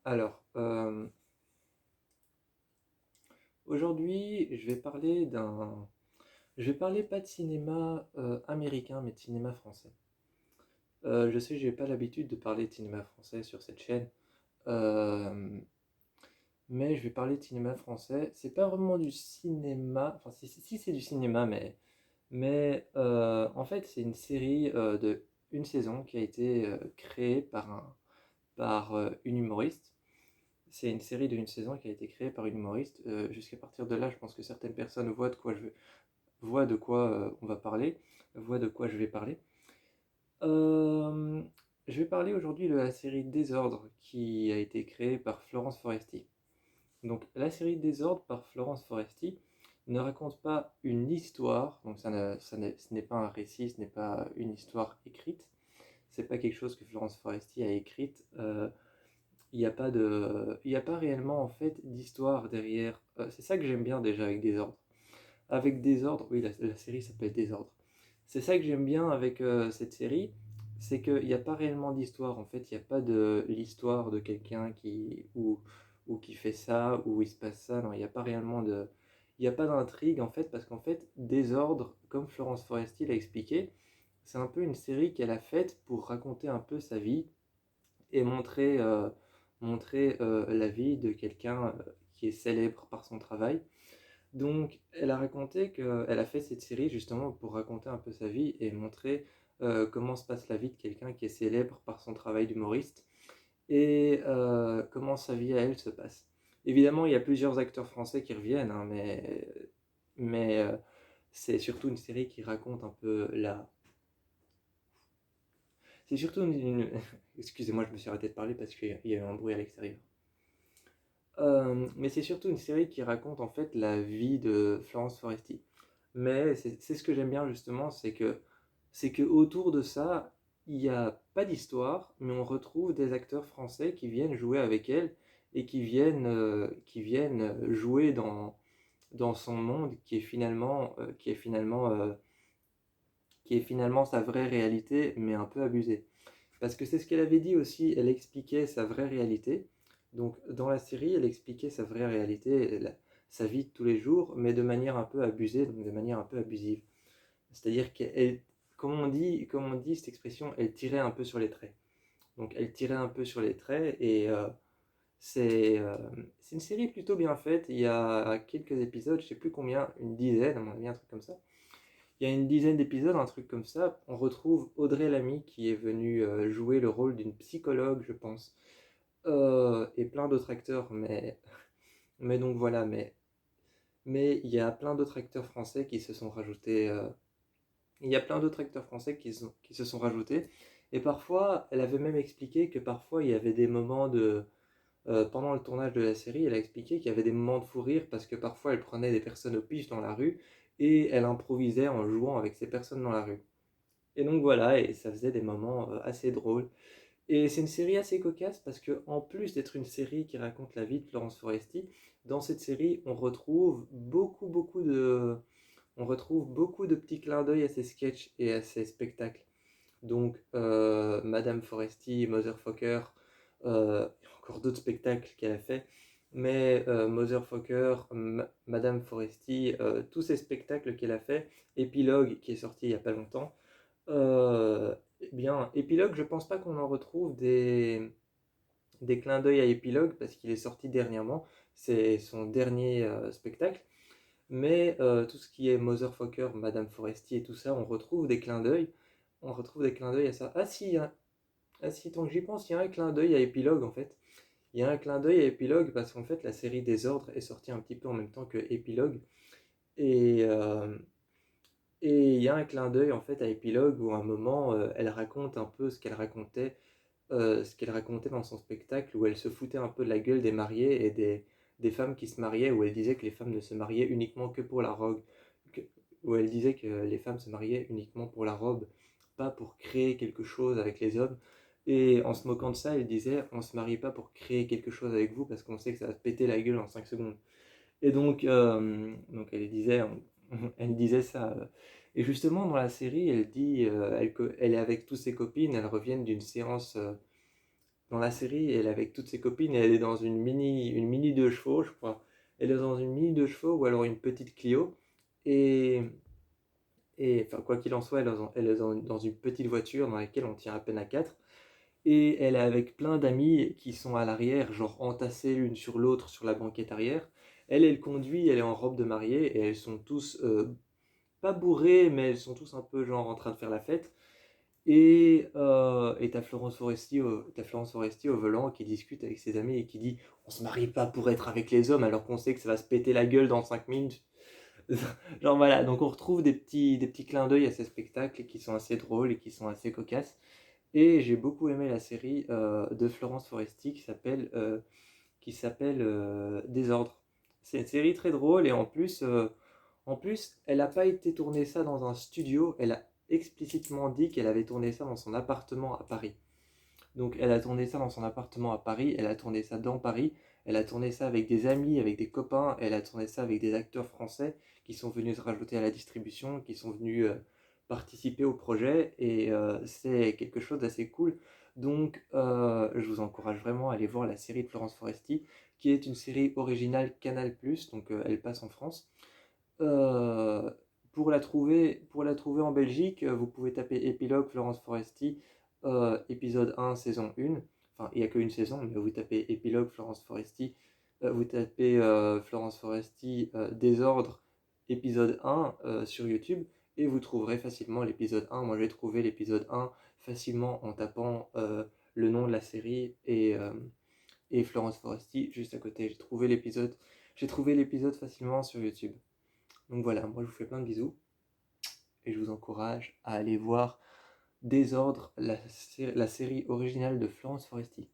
Alors, aujourd'hui, Je vais parler pas de cinéma américain, mais de cinéma français. Je sais que j'ai pas l'habitude de parler de cinéma français sur cette chaîne, euh, mais je vais parler de cinéma français. C'est pas vraiment du cinéma, enfin si, c'est du cinéma, mais en fait c'est une série de une saison qui a été créée par une humoriste. C'est une série d'une saison qui a été créée par une humoriste. Jusqu'à partir de là, je pense que certaines personnes voient de quoi on va parler, voient de quoi je vais parler. Euh, je vais parler aujourd'hui de la série Désordre qui a été créée par Florence Foresti. Donc la série Désordre par Florence Foresti ne raconte pas une histoire, donc ce n'est pas un récit, ce n'est pas une histoire écrite, c'est pas quelque chose que Florence Foresti a écrite. Il n'y a pas réellement en fait d'histoire derrière. C'est ça que j'aime bien déjà avec Désordre. Avec Désordre, oui, la série s'appelle Désordre. C'est ça que j'aime bien avec cette série, c'est qu'il n'y a pas réellement d'histoire. En fait, il n'y a pas de l'histoire de quelqu'un ou qui fait ça, ou il se passe ça. Non, il n'y a pas réellement de. Il n'y a pas d'intrigue en fait, parce qu'en fait, Désordre, comme Florence Foresti l'a expliqué, c'est un peu une série qu'elle a faite pour raconter un peu sa vie et montrer la vie de quelqu'un qui est célèbre par son travail. Donc, elle a raconté qu'elle a fait cette série justement pour raconter un peu sa vie et montrer comment se passe la vie de quelqu'un qui est célèbre par son travail d'humoriste et comment sa vie à elle se passe. Évidemment, il y a plusieurs acteurs français qui reviennent, hein, mais c'est surtout une série qui raconte un peu la. C'est surtout Excusez-moi, je me suis arrêté de parler parce qu'il y a eu un bruit à l'extérieur. Mais c'est surtout une série qui raconte en fait la vie de Florence Foresti. Mais c'est ce que j'aime bien justement, c'est que autour de ça, il n'y a pas d'histoire, mais on retrouve des acteurs français qui viennent jouer avec elle et qui viennent jouer dans son monde qui est finalement sa vraie réalité, mais un peu abusée. Parce que c'est ce qu'elle avait dit aussi, elle expliquait sa vraie réalité. Donc dans la série, elle expliquait sa vraie réalité, sa vie de tous les jours, mais de manière un peu abusée, donc de manière un peu abusive. C'est-à-dire qu'elle, comme on dit cette expression, elle tirait un peu sur les traits. Donc elle tirait un peu sur les traits et c'est euh, c'est une série plutôt bien faite. Il y a quelques épisodes, je sais plus combien, une dizaine, à mon avis, un truc comme ça. Il y a une dizaine d'épisodes, un truc comme ça. On retrouve Audrey Lamy qui est venue jouer le rôle d'une psychologue, je pense, et plein d'autres acteurs. Mais donc voilà, mais il y a plein d'autres acteurs français qui se sont rajoutés. Il y a plein d'autres acteurs français qui se sont rajoutés. Et parfois, elle avait même expliqué que parfois il y avait des moments de. Pendant le tournage de la série, elle a expliqué qu'il y avait des moments de fou rire parce que parfois elle prenait des personnes au pif dans la rue et elle improvisait en jouant avec ces personnes dans la rue. Et donc voilà, et ça faisait des moments assez drôles. Et c'est une série assez cocasse parce que en plus d'être une série qui raconte la vie de Florence Foresti, dans cette série, on retrouve beaucoup de petits clins d'œil à ses sketchs et à ses spectacles. Donc Madame Foresti, Motherfucker, et encore d'autres spectacles qu'elle a fait. Mais Motherfucker, Madame Foresti, tous ces spectacles qu'elle a fait, Épilogue qui est sorti il n'y a pas longtemps, eh bien, Épilogue, je pense pas qu'on en retrouve des clins d'œil à Épilogue parce qu'il est sorti dernièrement. C'est son dernier spectacle. Mais tout ce qui est Motherfucker, Madame Foresti et tout ça, on retrouve des clins d'œil. On retrouve des clins d'œil à ça. Ah si, tant que j'y pense, il y a un clin d'œil à Épilogue en fait. Il y a un clin d'œil à Épilogue parce qu'en fait la série Désordre est sortie un petit peu en même temps que Épilogue. Et, euh, et il y a un clin d'œil en fait à Épilogue où à un moment elle raconte un peu ce qu'elle racontait dans son spectacle où elle se foutait un peu de la gueule des mariés et des femmes qui se mariaient, où elle disait que les femmes ne se mariaient uniquement que pour la robe, que- où elle disait que les femmes se mariaient uniquement pour la robe, pas pour créer quelque chose avec les hommes. Et en se moquant de ça, elle disait on se marie pas pour créer quelque chose avec vous parce qu'on sait que ça va se péter la gueule en 5 secondes. Et donc elle disait ça. Et justement, dans la série, elle dit, elle est avec tous ses copines, elles reviennent d'une séance dans la série, elle est avec toutes ses copines et elle est dans une mini deux chevaux, je crois. Elle est dans une mini deux chevaux ou alors une petite Clio. Et, enfin, quoi qu'il en soit, elle est dans une petite voiture dans laquelle on tient à peine à quatre. Et elle est avec plein d'amis qui sont à l'arrière, genre entassés l'une sur l'autre sur la banquette arrière. Elle conduit, elle est en robe de mariée et elles sont tous pas bourrées, mais elles sont tous un peu genre en train de faire la fête. Et t'as Florence Foresti au volant qui discute avec ses amis et qui dit on se marie pas pour être avec les hommes alors qu'on sait que ça va se péter la gueule dans 5 minutes. Genre voilà, donc on retrouve des petits clins d'œil à ces spectacles qui sont assez drôles et qui sont assez cocasses. Et j'ai beaucoup aimé la série de Florence Foresti qui s'appelle Désordre. C'est une série très drôle et en plus, elle n'a pas été tourner ça dans un studio, elle a explicitement dit qu'elle avait tourné ça dans son appartement à Paris. Donc elle a tourné ça dans son appartement à Paris, elle a tourné ça dans Paris, elle a tourné ça avec des amis, avec des copains, elle a tourné ça avec des acteurs français qui sont venus se rajouter à la distribution, qui sont venus participer au projet et c'est quelque chose d'assez cool. Donc je vous encourage vraiment à aller voir la série de Florence Foresti qui est une série originale Canal+, donc elle passe en France. Euh, pour la trouver en Belgique, vous pouvez taper Épilogue Florence Foresti, épisode 1, saison 1. Enfin, il n'y a qu'une saison, mais vous tapez Épilogue Florence Foresti, vous tapez Florence Foresti Désordre, épisode 1 sur YouTube, et vous trouverez facilement l'épisode 1. Moi, j'ai trouvé l'épisode 1 facilement en tapant le nom de la série et Florence Foresti juste à côté. J'ai trouvé l'épisode facilement sur YouTube. Donc voilà, moi je vous fais plein de bisous et je vous encourage à aller voir Désordre, la série originale de Florence Foresti.